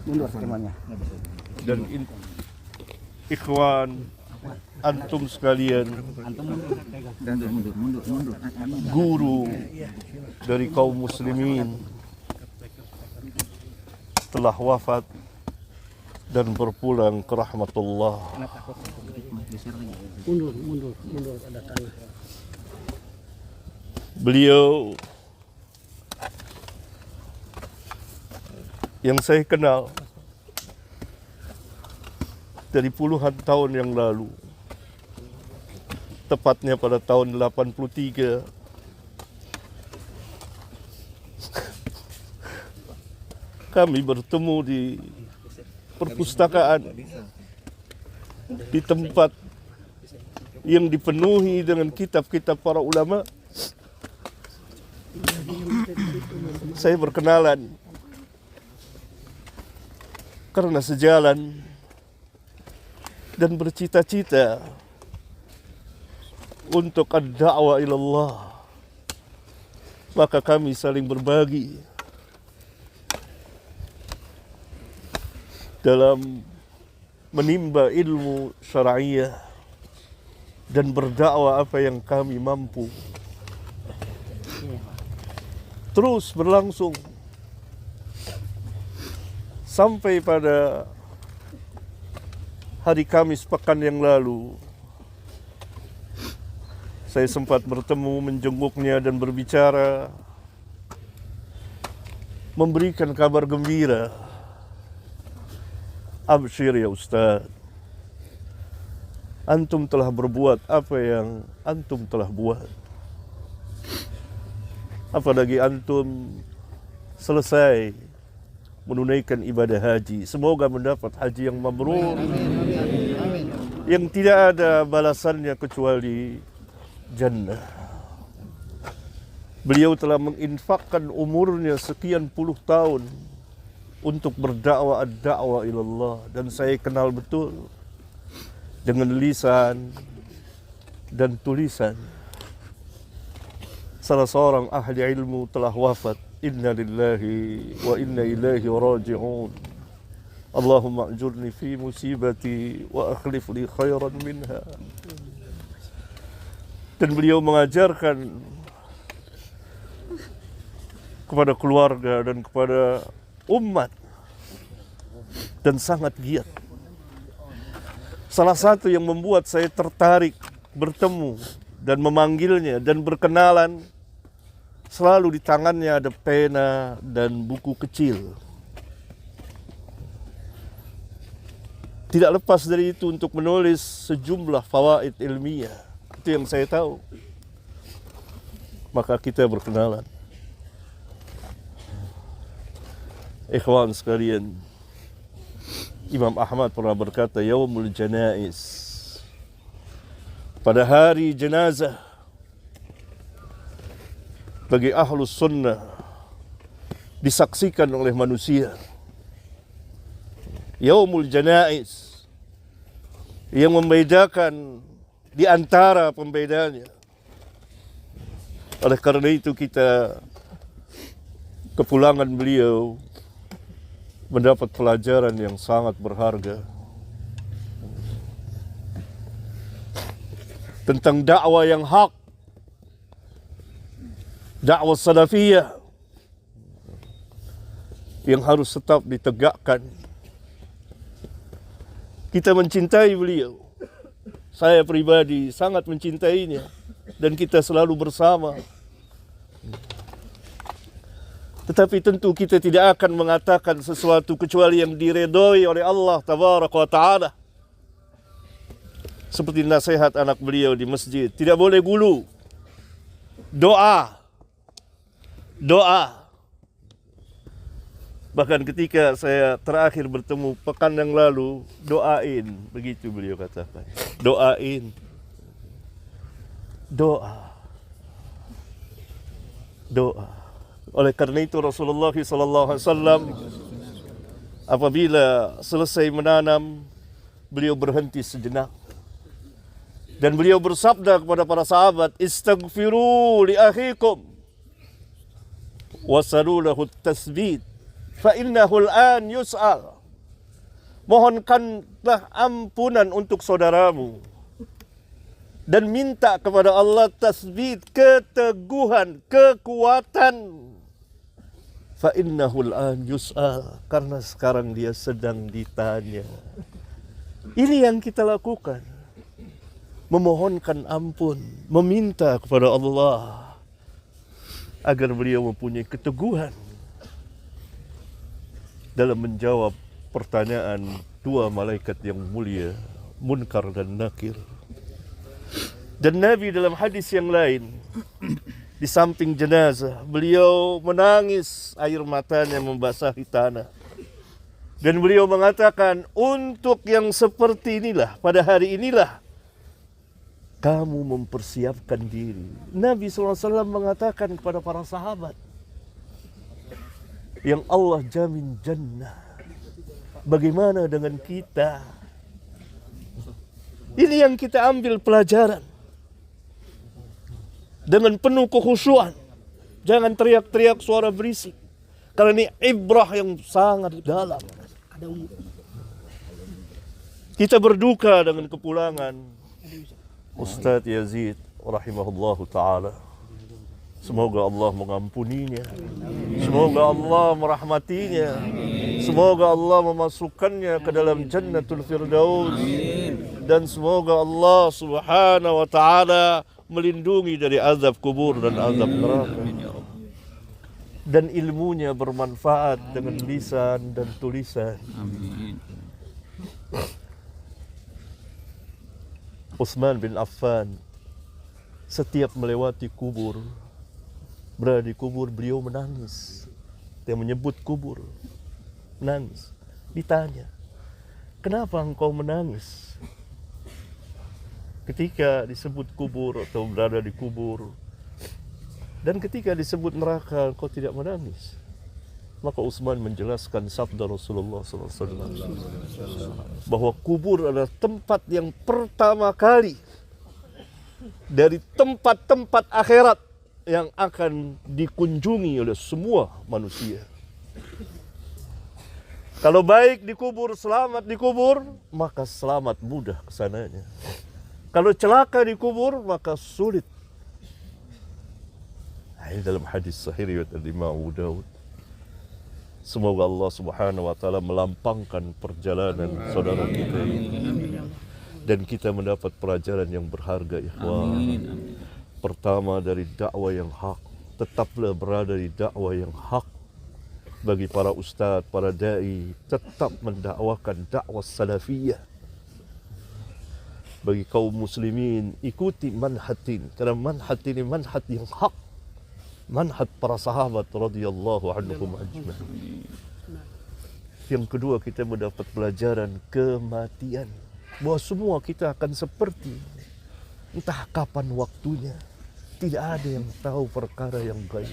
Mundur skemanya. Dan ikhwan antum sekalian, guru dari kaum muslimin telah wafat dan berpulang ke rahmatullah. Mundur ada tanah. Beliau yang saya kenal dari puluhan tahun yang lalu, tepatnya pada tahun 83, kami bertemu di perpustakaan, di tempat yang dipenuhi dengan kitab-kitab para ulama. Saya berkenalan karena sejalan dan bercita-cita untuk ad-da'wah ilallah. Maka kami saling berbagi dalam menimba ilmu syar'iyah dan berdakwah apa yang kami mampu. Terus berlangsung sampai pada hari Kamis pekan yang lalu. Saya sempat bertemu, menjenguknya dan berbicara, memberikan kabar gembira. Absyir ya Ustaz, antum telah berbuat apa yang antum telah buat. Apalagi antum selesai menunaikan ibadah haji. Semoga mendapat haji yang mabrur, yang tidak ada balasannya kecuali jannah. Beliau telah menginfakkan umurnya sekian puluh tahun untuk berdakwah ad-da'wah ilallah, dan saya kenal betul dengan lisan dan tulisan. Salah seorang ahli ilmu telah wafat. Inna lillahi wa inna ilaihi raji'un. Allahumma ajurni fi musibati wa akhlif li khairan minha. Dan beliau mengajarkan kepada keluarga dan kepada umat, dan sangat giat. Salah satu yang membuat saya tertarik bertemu dan memanggilnya dan berkenalan, selalu di tangannya ada pena dan buku kecil. Tidak lepas dari itu untuk menulis sejumlah fawaid ilmiah. Itu yang saya tahu. Maka kita berkenalan. Ikhwan sekalian, Imam Ahmad pernah berkata, Yaumul Janaiz, pada hari jenazah bagi ahlus sunnah disaksikan oleh manusia. Yaumul Janaiz yang membedakan di antara pembedanya. Oleh karena itu kita kepulangan beliau mendapat pelajaran yang sangat berharga tentang dakwah yang hak, dakwah salafiyah yang harus tetap ditegakkan. Kita mencintai beliau. Saya pribadi sangat mencintainya dan kita selalu bersama. Tetapi tentu kita tidak akan mengatakan sesuatu kecuali yang diredoi oleh Allah Tabaraka wa Ta'ala. Seperti nasihat anak beliau di masjid, tidak boleh gulu. Doa. Bahkan ketika saya terakhir bertemu pekan yang lalu, doain, begitu beliau katakan. Doain. Doa. Oleh karena itu Rasulullah SAW apabila selesai menanam, beliau berhenti sejenak dan beliau bersabda kepada para sahabat, istaghfiru li akhikum wasalu lahu tasbit fa innahul an yus'al. Mohonkanlah ampunan untuk saudaramu dan minta kepada Allah tasbit, keteguhan, kekuatan. Fa innahul an yus'al, karena sekarang dia sedang ditanya. Ini yang kita lakukan, memohonkan ampun, meminta kepada Allah agar beliau mempunyai keteguhan dalam menjawab pertanyaan dua malaikat yang mulia, Munkar dan Nakir. Dan Nabi dalam hadis yang lain, di samping jenazah, beliau menangis, air matanya membasahi tanah. Dan beliau mengatakan, untuk yang seperti inilah, pada hari inilah, kamu mempersiapkan diri. Nabi SAW mengatakan kepada para sahabat, yang Allah jamin jannah, bagaimana dengan kita? Ini yang kita ambil pelajaran. Dengan penuh kekhusyuan. Jangan teriak-teriak suara berisik. Karena ini ibrah yang sangat dalam. Kita berduka dengan kepulangan Ustadz Yazid rahimahullahu ta'ala. Semoga Allah mengampuninya. Semoga Allah merahmatinya. Semoga Allah memasukkannya ke dalam Jannatul Firdaus. Dan semoga Allah subhanahu wa ta'ala melindungi dari azab kubur dan azab neraka. Dan ilmunya bermanfaat dengan lisan dan tulisan. Utsman bin Affan setiap melewati kubur, berada di kubur, beliau menangis. Dia menyebut kubur, menangis. Ditanya, kenapa engkau menangis ketika disebut kubur atau berada di kubur? Dan ketika disebut neraka, engkau tidak menangis. Maka Utsman menjelaskan sabda Rasulullah SAW bahwa kubur adalah tempat yang pertama kali dari tempat-tempat akhirat yang akan dikunjungi oleh semua manusia. Kalau baik di kubur, selamat di kubur, maka selamat mudah kesananya. Kalau celaka di kubur, maka sulit. Ini dalam hadis sahih riwayat Imam Abu Daud. Semoga Allah subhanahu wa ta'ala melampangkan perjalanan saudara kita ini. Dan kita mendapat pelajaran yang berharga, ikhwan. Pertama, dari dakwah yang hak. Tetaplah berada di dakwah yang hak. Bagi para ustadz, para da'i, tetap mendakwakan dakwah salafiyah. Bagi kaum muslimin, ikuti manhatin. Karena manhat ini manhat yang hak. Manhat para sahabat radhiyallahu anhum ajma'in. Yang kedua, kita mendapat pelajaran kematian. Bahwa semua kita akan seperti ini. Entah kapan waktunya. Tidak ada yang tahu perkara yang gaib.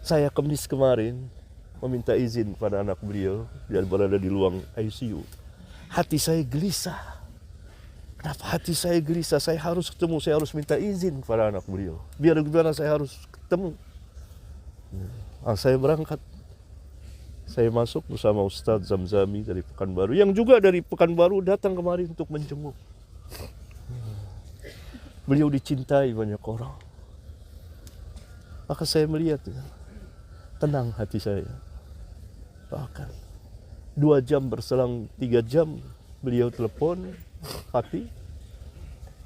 Saya Kamis kemarin meminta izin pada anak beliau. Dia berada di ruang ICU. Hati saya gelisah. Kenapa hati saya gelisah? Saya harus ketemu, saya harus minta izin kepada anak beliau. Biar gimana saya harus ketemu. Saya berangkat. Saya masuk bersama Ustadz Zamzami dari Pekanbaru. Yang juga dari Pekanbaru datang kemari untuk menjenguk. Beliau dicintai banyak orang. Maka saya melihat, tenang hati saya. Bahkan 2 jam berselang 3 jam, beliau telepon, Papi,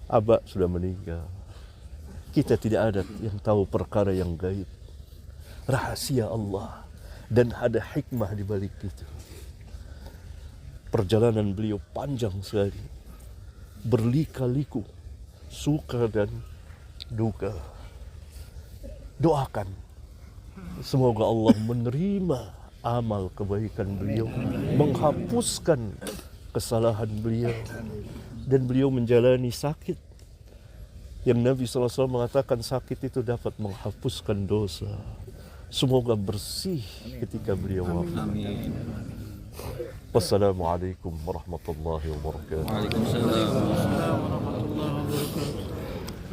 Abah sudah meninggal. Kita tidak ada yang tahu perkara yang gaib. Rahasia Allah. Dan ada hikmah di balik itu. Perjalanan beliau panjang sekali. Berlika-liku. Suka dan duka. Doakan. Semoga Allah menerima amal kebaikan beliau. Menghapuskan kesalahan beliau. Dan beliau menjalani sakit. Yang Nabi SAW mengatakan sakit itu dapat menghapuskan dosa. Semoga bersih ketika beliau wafat. Wassalamualaikum warahmatullahi wabarakatuh.